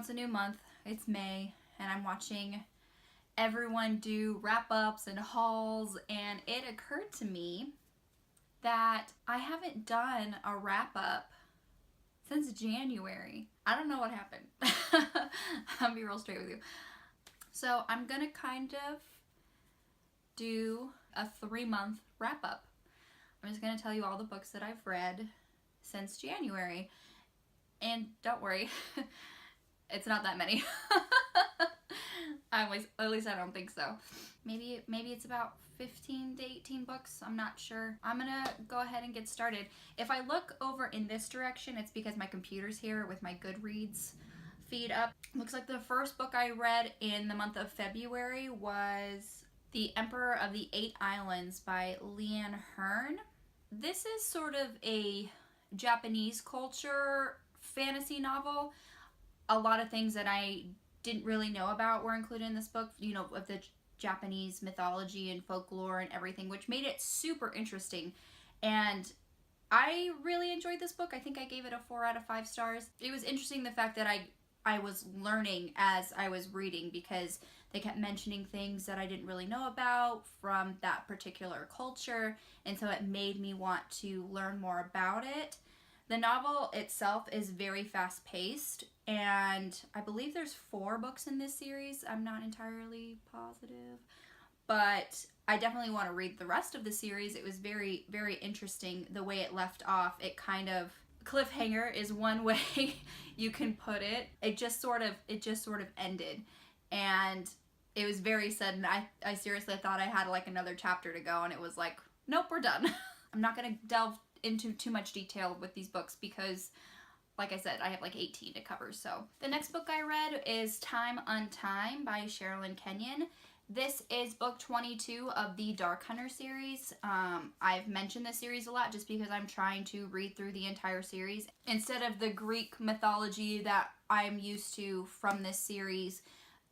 it's a new month. It's May, and I'm watching everyone do wrap-ups and hauls, and it occurred to me that I haven't done a wrap-up since January. I don't know what happened. I'll be real straight with you. So I'm gonna kind of do a 3-month wrap-up. I'm just gonna tell you all the books that I've read since January. And don't worry, it's not that many. At least I don't think so. Maybe it's about 15 to 18 books. I'm not sure. I'm gonna go ahead and get started. If I look over in this direction, it's because my computer's here with my Goodreads feed up. Looks like the first book I read in the month of February was The Emperor of the Eight Islands by Leanne Hearn. This is sort of a Japanese culture fantasy novel. A lot of things that I didn't really know about were included in this book, you know, of the Japanese mythology and folklore and everything, which made it super interesting. And I really enjoyed this book. I think I gave it a 4 out of 5 stars. It was interesting the fact that I was learning as I was reading, because they kept mentioning things that I didn't really know about from that particular culture, and so it made me want to learn more about it. The novel itself is very fast-paced, and I believe there's 4 books in this series. I'm not entirely positive, but I definitely want to read the rest of the series. It was very, very interesting the way it left off. It kind of, cliffhanger is one way you can put it. It just sort of ended, and it was very sudden. I seriously thought I had like another chapter to go, and it was like, nope, we're done. I'm not going to delve into too much detail with these books because, like I said, I have like 18 to cover. So the next book I read is Time on Time by Sherilyn Kenyon. This is book 22 of the Dark Hunter series. I've mentioned this series a lot just because I'm trying to read through the entire series. Instead of the Greek mythology that I'm used to from this series,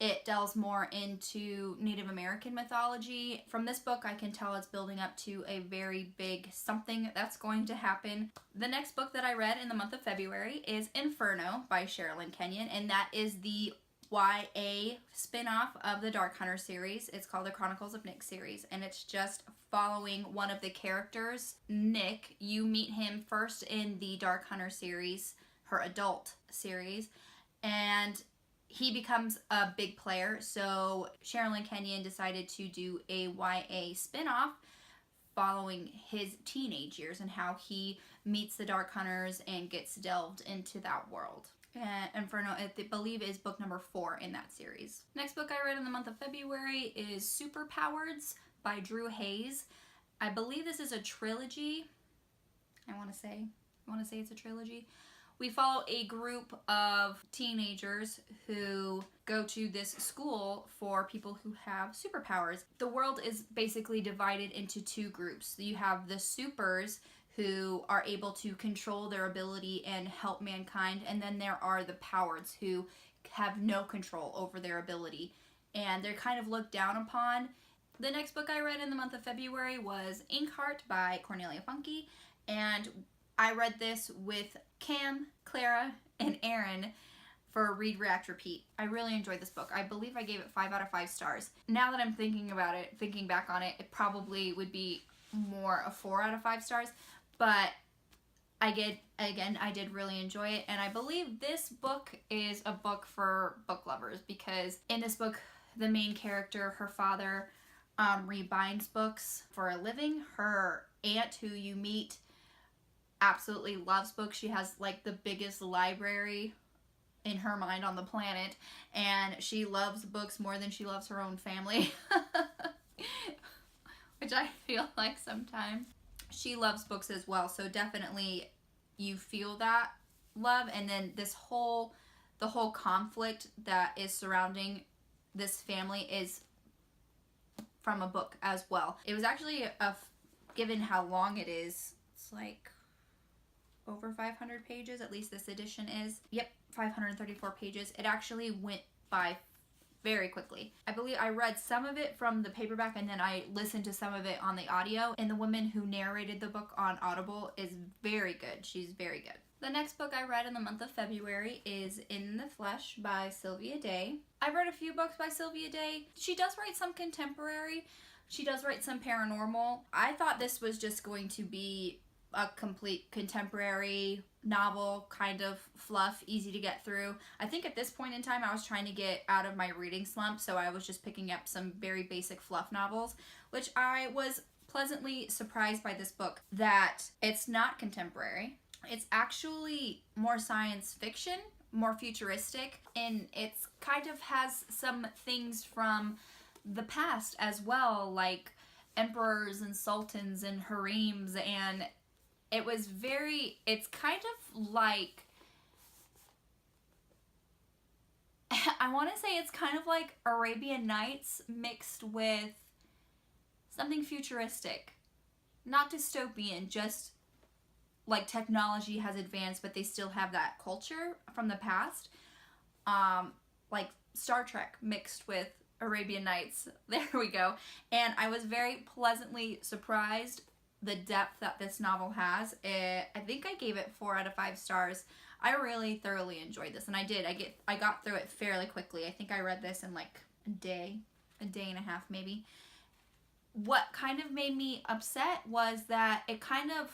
it delves more into Native American mythology. From this book, I can tell it's building up to a very big something that's going to happen. The next book that I read in the month of February is Infernal by Sherilyn Kenyon, and that is the YA spin-off of the Dark Hunter series. It's called the Chronicles of Nick series, and it's just following one of the characters, Nick. You meet him first in the Dark Hunter series, her adult series, and he becomes a big player, so Sherilyn Kenyon decided to do a YA spin-off following his teenage years and how he meets the Dark Hunters and gets delved into that world. And Infernal, I believe, is book number 4 in that series. Next book I read in the month of February is Superpowered by Drew Hayes. I believe this is a trilogy. I want to say it's a trilogy. We follow a group of teenagers who go to this school for people who have superpowers. The world is basically divided into 2 groups. You have the supers, who are able to control their ability and help mankind, and then there are the powereds who have no control over their ability, and they're kind of looked down upon. The next book I read in the month of February was Inkheart by Cornelia Funke, and I read this with Cam, Clara, and Aaron for Read, React, Repeat. I really enjoyed this book. I believe I gave it 5 out of 5 stars. Now that I'm thinking about it, thinking back on it, it probably would be more a 4 out of 5 stars, but I did really enjoy it, and I believe this book is a book for book lovers, because in this book, the main character, her father, rebinds books for a living. Her aunt, who you meet, absolutely loves books. She has like the biggest library in her mind on the planet, and she loves books more than she loves her own family, which I feel like sometimes. She loves books as well, so definitely you feel that love. And then the whole conflict that is surrounding this family is from a book as well. It was actually given how long it is, it's like over 500 pages, at least this edition is. Yep, 534 pages. It actually went by very quickly. I believe I read some of it from the paperback and then I listened to some of it on the audio, and the woman who narrated the book on Audible is very good. She's very good. The next book I read in the month of February is In the Flesh by Sylvia Day. I've read a few books by Sylvia Day. She does write some contemporary. She does write some paranormal. I thought this was just going to be a complete contemporary novel, kind of fluff, easy to get through. I think at this point in time I was trying to get out of my reading slump, so I was just picking up some very basic fluff novels, which I was pleasantly surprised by this book that it's not contemporary. It's actually more science fiction, more futuristic, and it's kind of has some things from the past as well, like emperors and sultans and harems, and it's kind of like, I want to say it's kind of like Arabian Nights mixed with something futuristic. Not dystopian, just like technology has advanced, but they still have that culture from the past. Like Star Trek mixed with Arabian Nights. There we go. And I was very pleasantly surprised the depth that this novel has. I think I gave it 4 out of 5 stars. I really thoroughly enjoyed this, and I did. I got through it fairly quickly. I think I read this in like a day and a half maybe. What kind of made me upset was that it kind of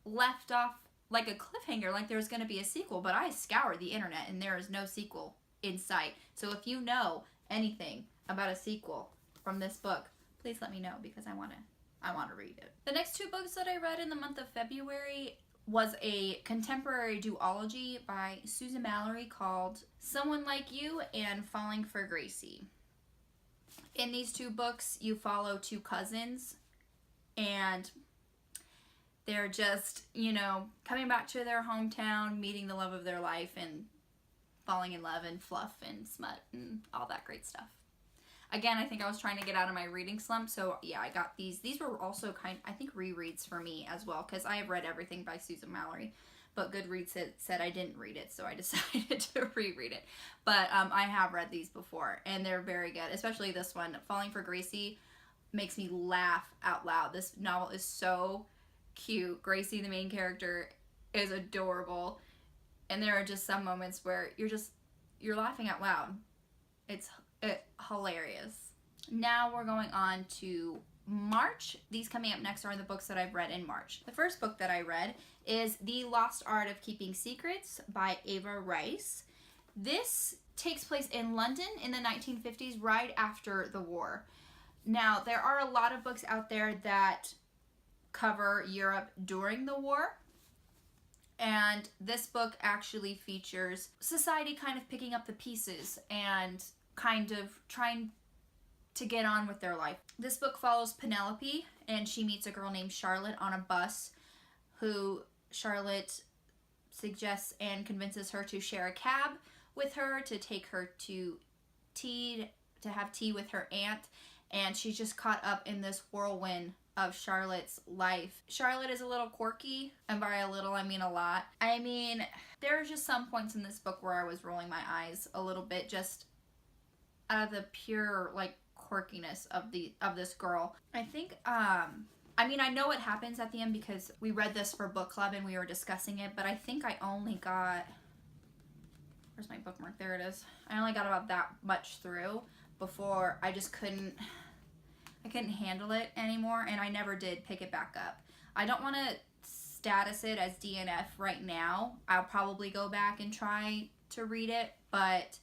left off like a cliffhanger, like there was going to be a sequel, but I scoured the internet and there is no sequel in sight. So if you know anything about a sequel from this book, please let me know, because I want to read it. The next 2 books that I read in the month of February was a contemporary duology by Susan Mallory called Someone Like You and Falling for Gracie. In these 2 books, you follow 2 cousins, and they're just, coming back to their hometown, meeting the love of their life, and falling in love, and fluff, and smut, and all that great stuff. Again, I think I was trying to get out of my reading slump, so yeah, I got these. These were also I think rereads for me as well, because I have read everything by Susan Mallory, but Goodreads said I didn't read it, so I decided to reread it. But I have read these before, and they're very good, especially this one. Falling for Gracie makes me laugh out loud. This novel is so cute. Gracie, the main character, is adorable, and there are just some moments where you're laughing out loud. It's hilarious. Now we're going on to March. These coming up next are the books that I've read in March. The first book that I read is The Lost Art of Keeping Secrets by Ava Rice. This takes place in London in the 1950s, right after the war. Now, there are a lot of books out there that cover Europe during the war, and this book actually features society kind of picking up the pieces and kind of trying to get on with their life. This book follows Penelope, and she meets a girl named Charlotte on a bus, who Charlotte suggests and convinces her to share a cab with her to take her to have tea with her aunt, and she's just caught up in this whirlwind of Charlotte's life. Charlotte is a little quirky, and by a little I mean a lot. I mean, there are just some points in this book where I was rolling my eyes a little bit, just out of the pure quirkiness of this girl. I think I know what happens at the end because we read this for book club and we were discussing it, but I think I only got, where's my bookmark? There it is. I only got about that much through before I just couldn't handle it anymore, and I never did pick it back up. I don't want to status it as DNF right now. I'll probably go back and try to read it, but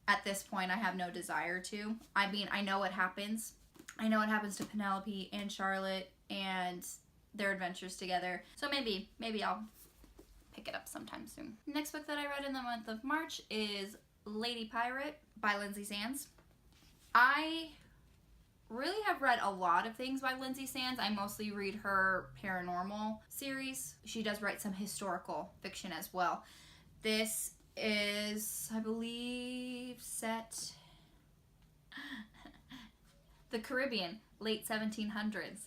at this point I have no desire to. I mean, I know what happens. I know what happens to Penelope and Charlotte and their adventures together. So maybe I'll pick it up sometime soon. Next book that I read in the month of March is Lady Pirate by Lindsay Sands. I really have read a lot of things by Lindsay Sands. I mostly read her paranormal series. She does write some historical fiction as well. This is, I believe, set the Caribbean, late 1700s.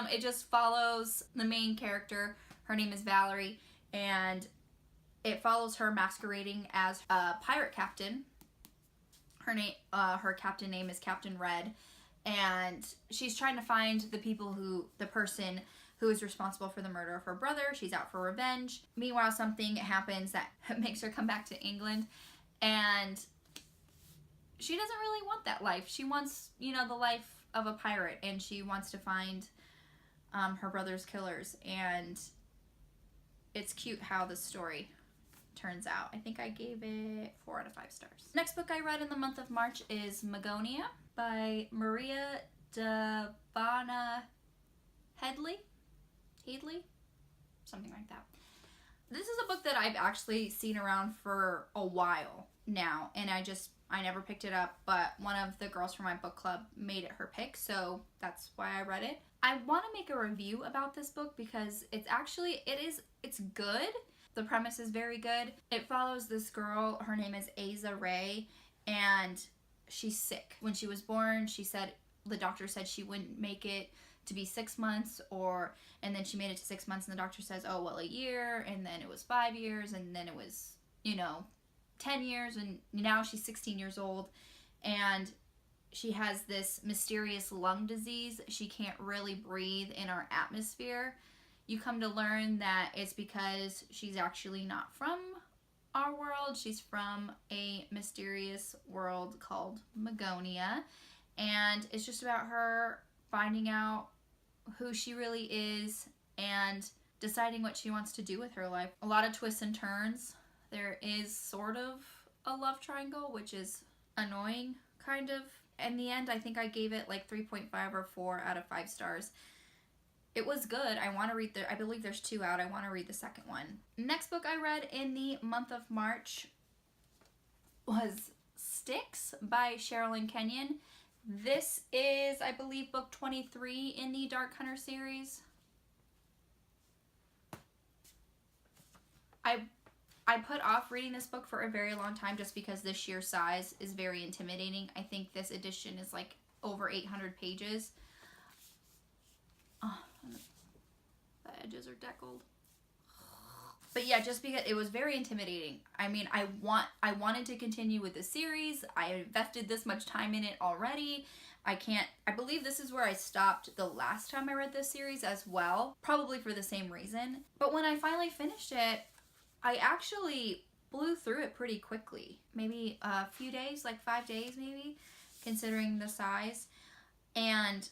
It just follows the main character. Her name is Valerie, and It follows her masquerading as a pirate captain. Her captain name is Captain Red, and she's trying to find the person who is responsible for the murder of her brother. She's out for revenge. Meanwhile, something happens that makes her come back to England, and she doesn't really want that life. She wants, the life of a pirate, and she wants to find her brother's killers, and it's cute how the story turns out. I think I gave it 4 out of 5 stars. Next book I read in the month of March is Mageau Nia by Maria Devana Headley, something like that. This is a book that I've actually seen around for a while now, and I never picked it up, but one of the girls from my book club made it her pick, so that's why I read it. I want to make a review about this book because it's good. The premise is very good. It follows this girl, her name is Aza Ray, and she's sick. When she was born, the doctor said she wouldn't make it to be 6 months, and then she made it to 6 months, and the doctor says, oh, well, a year, and then it was 5 years, and then it was, 10 years, and now she's 16 years old, and she has this mysterious lung disease. She can't really breathe in our atmosphere. You come to learn that it's because she's actually not from our world. She's from a mysterious world called Mageau Nia, and it's just about her finding out who she really is and deciding what she wants to do with her life. A lot of twists and turns. There is sort of a love triangle, which is annoying, kind of. In the end, I think I gave it like 3.5 or 4 out of 5 stars. It was good. I want to read I believe there's 2 out. I want to read the second one. Next book I read in the month of March was Styx by Sherilyn Kenyon. This is, I believe, book 23 in the Dark Hunter series. I put off reading this book for a very long time just because the sheer size is very intimidating. I think this edition is like over 800 pages. Oh, the edges are deckled. But yeah, just because it was very intimidating. I mean, I wanted to continue with the series. I invested this much time in it already. I believe this is where I stopped the last time I read this series as well. Probably for the same reason. But when I finally finished it, I actually blew through it pretty quickly. Maybe a few days, like 5 days maybe, considering the size. And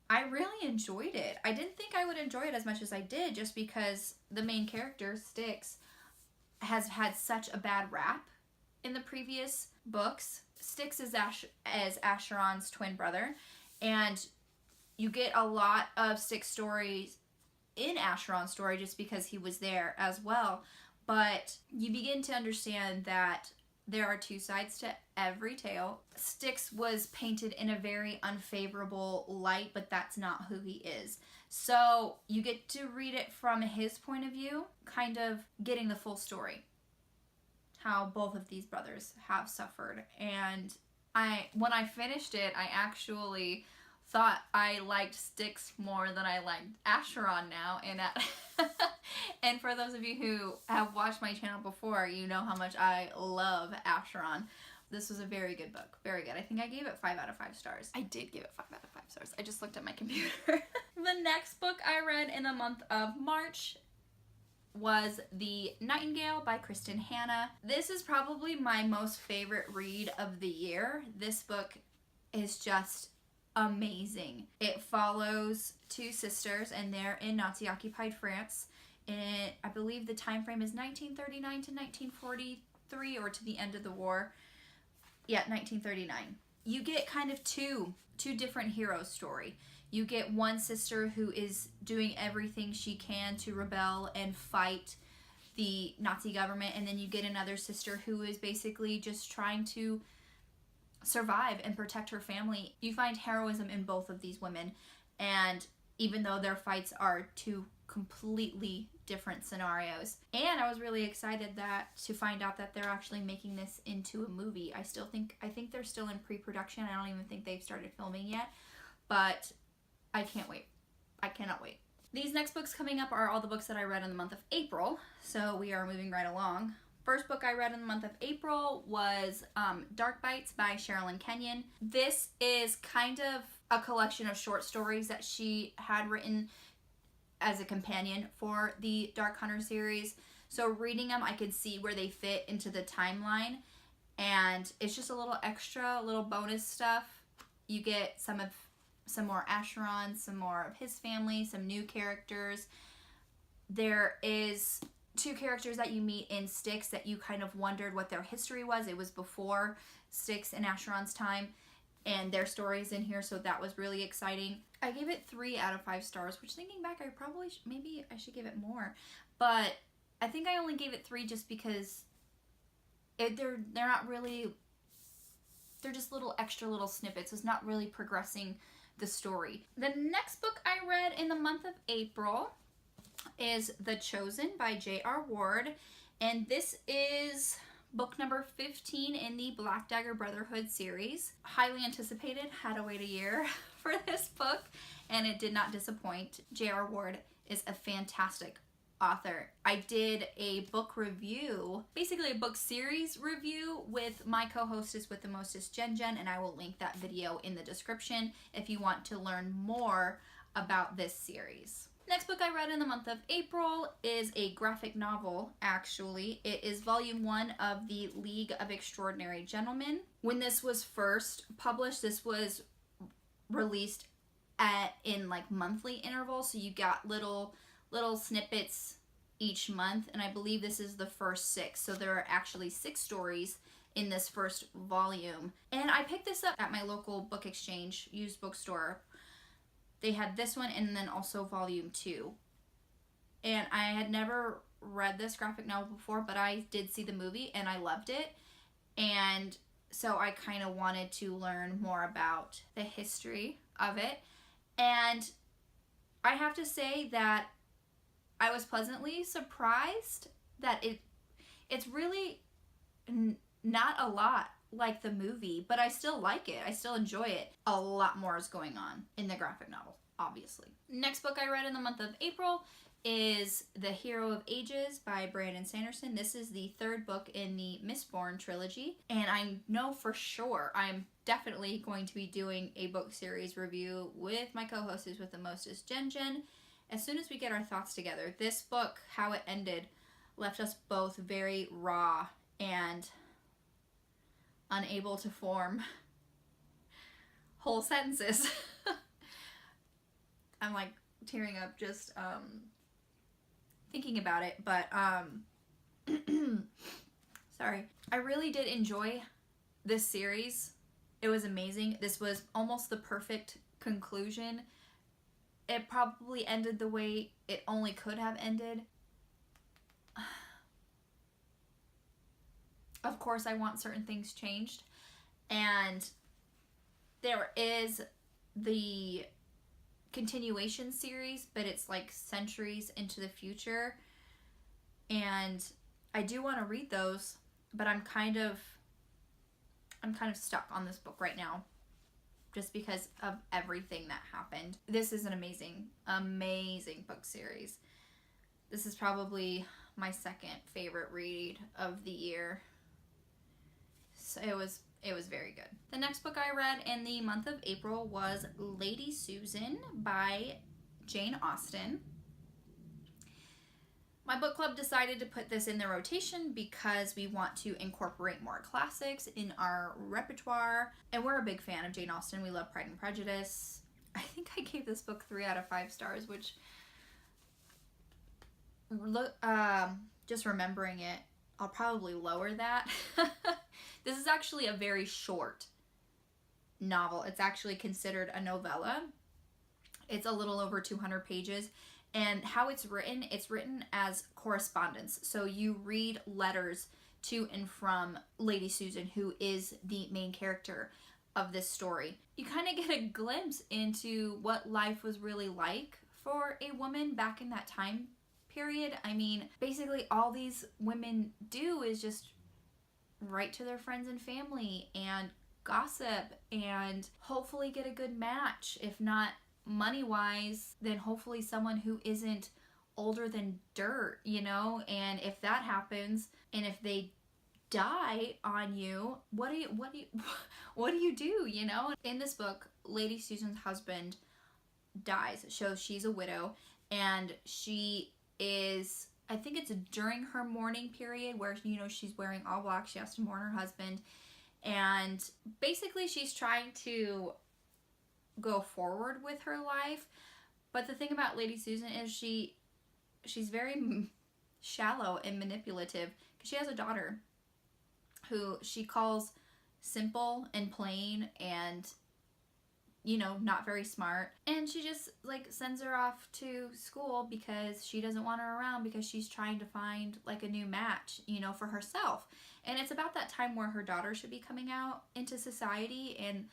I really enjoyed it. I didn't think I would enjoy it as much as I did just because the main character, Styx, has had such a bad rap in the previous books. Styx is Acheron's twin brother, and you get a lot of Styx stories in Acheron's story just because he was there as well. But you begin to understand that there are 2 sides to every tale. Styx was painted in a very unfavorable light, but that's not who he is. So you get to read it from his point of view, kind of getting the full story. How both of these brothers have suffered. And when I finished it, I actually thought I liked Styx more than I liked Acheron now. And for those of you who have watched my channel before, you know how much I love Acheron. This was a very good book. Very good. I think I gave it 5 out of 5 stars. I did give it 5 out of 5 stars. I just looked at my computer. The next book I read in the month of March was The Nightingale by Kristen Hanna. This is probably my most favorite read of the year. This book is just amazing. It follows 2 sisters, and they're in Nazi-occupied France. And I believe the time frame is 1939 to 1943, or to the end of the war. Yeah, 1939. You get kind of two different heroes' story. You get one sister who is doing everything she can to rebel and fight the Nazi government, and then you get another sister who is basically just trying to survive and protect her family. You find heroism in both of these women, and even though their fights are 2 completely different scenarios. And I was really excited to find out that they're actually making this into a movie. I think they're still in pre-production. I don't even think they've started filming yet, but I can't wait. I cannot wait. These next books coming up are all the books that I read in the month of April, so we are moving right along. First book I read in the month of April was DarkBytes by Sherilyn Kenyon. This is kind of a collection of short stories that she had written as a companion for the Dark Hunter series. So reading them, I could see where they fit into the timeline, and it's just a little extra, little bonus stuff. You get some more Acheron, some more of his family, some new characters. There is 2 characters that you meet in Styx that you kind of wondered what their history was. It was before Styx and Acheron's time, and their stories in here, so that was really exciting. I gave it 3 out of 5 stars, which thinking back, I probably maybe I should give it more, but I think I only gave it 3 just because they're not really, they're just little extra little snippets. It's not really progressing the story. The next book I read in the month of April is The Chosen by J.R. Ward, and this is book number 15 in the Black Dagger Brotherhood series. Highly anticipated, had to wait a year for this book, and it did not disappoint. J.R. Ward is a fantastic author. I did a book review, basically a book series review with my co-hostess with the mostest, Jen, and I will link that video in the description if you want to learn more about this series. Next book I read in the month of April is a graphic novel, actually. It is volume 1 of the League of Extraordinary Gentlemen. When this was first published, this was released in like monthly intervals, so you got little snippets each month, and I believe this is the first 6, so there are actually 6 stories in this first volume. And I picked this up at my local book exchange, used bookstore. They had this one and then also volume 2. And I had never read this graphic novel before, but I did see the movie and I loved it. And so I kind of wanted to learn more about the history of it. And I have to say that I was pleasantly surprised that it's really not a lot like the movie, but I still like it. I still enjoy it. A lot more is going on in the graphic novel, obviously. Next book I read in the month of April is The Hero of Ages by Brandon Sanderson. This is the 3rd book in the Mistborn trilogy, and I know for sure I'm definitely going to be doing a book series review with my co-hostess with the mostest, Jen, as soon as we get our thoughts together. This book, how it ended, left us both very raw and unable to form whole sentences. I'm like tearing up just thinking about it, but sorry. I really did enjoy this series. It was amazing. This was almost the perfect conclusion. It probably ended the way it only could have ended. Of course, I want certain things changed, and there is the continuation series, but it's like centuries into the future, and I do want to read those, but I'm kind of stuck on this book right now just because of everything that happened. This is an amazing book series. This is probably my 2nd favorite read of the year. So it was very good. The next book I read in the month of April was Lady Susan by Jane Austen. My book club decided to put this in the rotation because we want to incorporate more classics in our repertoire. And we're a big fan of Jane Austen. We love Pride and Prejudice. I think I gave this book 3 out of 5 stars, which, just remembering it, I'll probably lower that. This is actually a very short novel. It's actually considered a novella. It's a little over 200 pages. And how it's written as correspondence. So you read letters to and from Lady Susan, who is the main character of this story. You kind of get a glimpse into what life was really like for a woman back in that time period. I mean, basically all these women do is just write to their friends and family and gossip and hopefully get a good match, if not money-wise, then hopefully someone who isn't older than dirt, you know? And if that happens, and if they die on you, what do you do, you know? In this book, Lady Susan's husband dies. It shows she's a widow, and she is, I think it's during her mourning period where, you know, she's wearing all black. She has to mourn her husband, and basically she's trying to go forward with her life. But the thing about Lady Susan is she's very shallow and manipulative, because she has a daughter who she calls simple and plain and, you know, not very smart. And she just, like, sends her off to school because she doesn't want her around, because she's trying to find, like, a new match, you know, for herself. And it's about that time where her daughter should be coming out into society and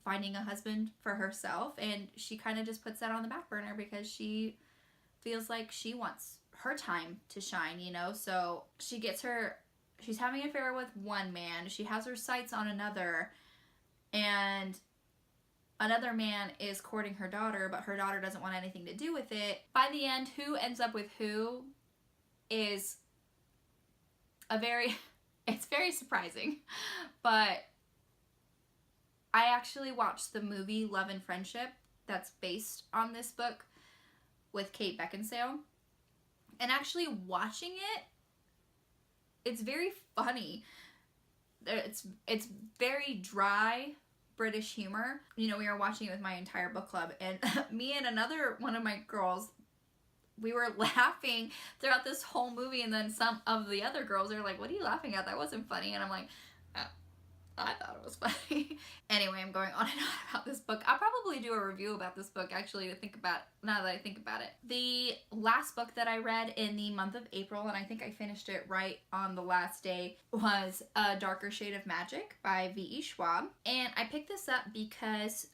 finding a husband for herself. And she kind of just puts that on the back burner because she feels like she wants her time to shine, you know? So she's having an affair with one man. She has her sights on another. And another man is courting her daughter, but her daughter doesn't want anything to do with it. By the end, who ends up with who is it's very surprising. But I actually watched the movie Love and Friendship that's based on this book with Kate Beckinsale. And actually watching it's very funny. It's very dry British humor. You know, we were watching it with my entire book club, and me and another one of my girls, we were laughing throughout this whole movie, and then some of the other girls are like, "What are you laughing at? That wasn't funny." And I'm like, I thought it was funny. Anyway, I'm going on and on about this book. I'll probably do a review about this book, actually, now that I think about it. The last book that I read in the month of April, and I think I finished it right on the last day, was A Darker Shade of Magic by V.E. Schwab. And I picked this up because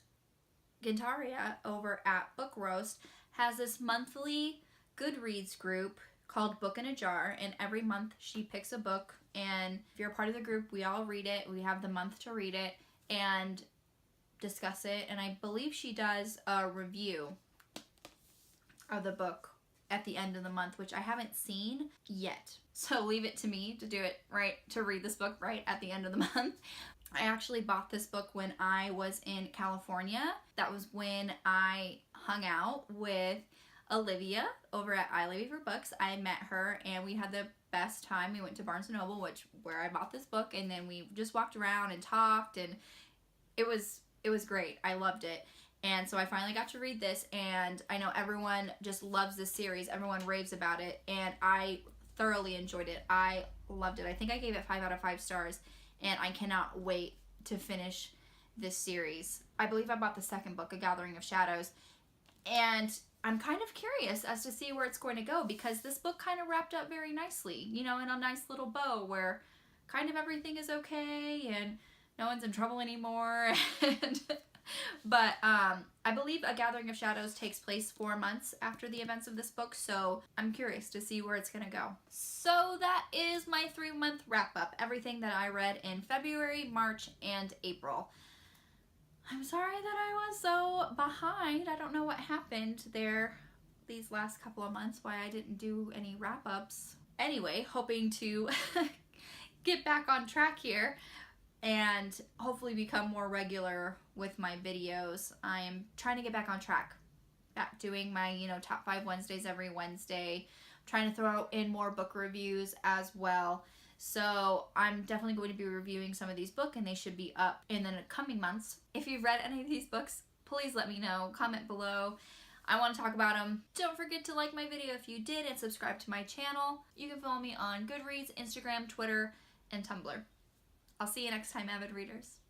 Gintaria over at Book Roast has this monthly Goodreads group called Book in a Jar, and every month she picks a book, and if you're a part of the group, we all read it. We have the month to read it and discuss it, and I believe she does a review of the book at the end of the month, which I haven't seen yet. So leave it to me to do it to read this book right at the end of the month. I actually bought this book when I was in California. That was when I hung out with Olivia over at I Love You for Books. I met her and we had the best time. We went to Barnes & Noble, where I bought this book, and then we just walked around and talked, and it was great. I loved it. And so I finally got to read this, and I know everyone just loves this series. Everyone raves about it, and I thoroughly enjoyed it. I loved it. I think I gave it 5 out of 5 stars, and I cannot wait to finish this series. I believe I bought the second book, A Gathering of Shadows, and I'm kind of curious as to see where it's going to go, because this book kind of wrapped up very nicely, you know, in a nice little bow where kind of everything is okay and no one's in trouble anymore. But I believe A Gathering of Shadows takes place 4 months after the events of this book, so I'm curious to see where it's going to go. So that is my 3-month wrap-up, everything that I read in February, March, and April. I'm sorry that I was so behind. I don't know what happened there these last couple of months, why I didn't do any wrap-ups. Anyway, hoping to get back on track here and hopefully become more regular with my videos. I'm trying to get back on track. Back doing my, you know, top 5 Wednesdays every Wednesday. I'm trying to throw in more book reviews as well. So I'm definitely going to be reviewing some of these books, and they should be up in the coming months. If you've read any of these books, please let me know. Comment below. I want to talk about them. Don't forget to like my video if you did, and subscribe to my channel. You can follow me on Goodreads, Instagram, Twitter, and Tumblr. I'll see you next time, avid readers.